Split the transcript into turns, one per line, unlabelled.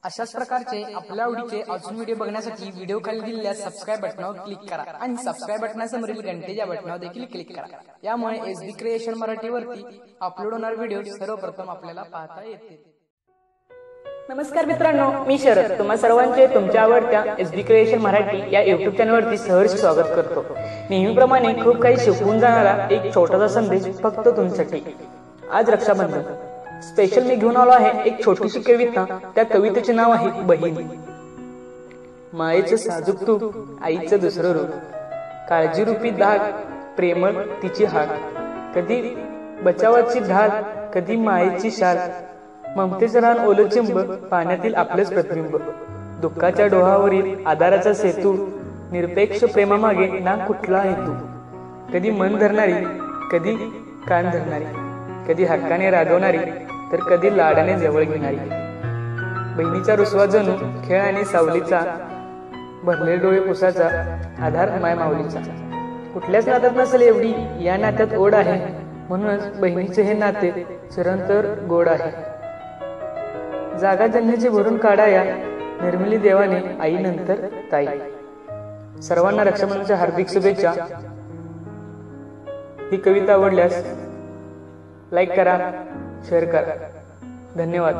अशाच प्रकारचे आपल्या आवडीचे अजून व्हिडिओ बघण्यासाठी व्हिडिओ खाली दिलेल्या सबस्क्राईब बटनावर क्लिक करा आणि सबस्क्राईब बटनासमोरील घंटेच्या बटनावर देखील क्लिक करा। यामुळे एसबी क्रिएशन मराठीवरती अपलोड होणारे व्हिडिओ सर्वप्रथम आपल्याला पाहता येतील।
नमस्कार मित्रांनो, मी शरद तुम्हा सर्वांचे तुमच्या आवडत्या एसबी क्रिएशन मराठी या युट्यूब चॅनलवरती सहर्ष स्वागत करतो। नेहमीप्रमाणे खूप काही शिकवून जाणारा एक छोटासा संदेश फक्त तुमच्यासाठी। आज रक्षाबंधन स्पेशल मी घेऊन आलो आहे एक छोटीशी कविता। त्या कवितेचे नाव आहे बहीण। मायेचं साजूक तूप, आईचं दुसरं रूप, काळजी रूपी दाग, प्रेमळ तिची हाक, कधी बचावाची ढाल, कधी मायेची शाल, ममतेचं रान ओलं चिंब, पाण्यातील आपलंच प्रतिबिंब, दुःखाच्या डोहावरील आधाराचा सेतू, निरपेक्ष प्रेमामागे ना कुठला हेतू, कधी मन धरणारी, कधी कान धरणारी, कधी हक्काने रागवणारी, तर कधी लाडाने जवळ घेणारी, बहिणीचा रुसवा जणू खेळ आणि सावलीचा, भरलेले डोळे पुसाचा, आधार माय माऊलीचा। कुठल्याच नात्यात नसेल एवढी या नात्यात ओढ आहे, म्हणूनच बहिणीचे हे नाते चिरंतर गोड आहे। जागा जन्माची भरून काढाया, निर्मिली देवाने आई नंतर ताई। सर्वांना रक्षाबंधनाच्या हार्दिक शुभेच्छा। ही कविता आवडल्यास लाईक करा, शेअर करा। धन्यवाद।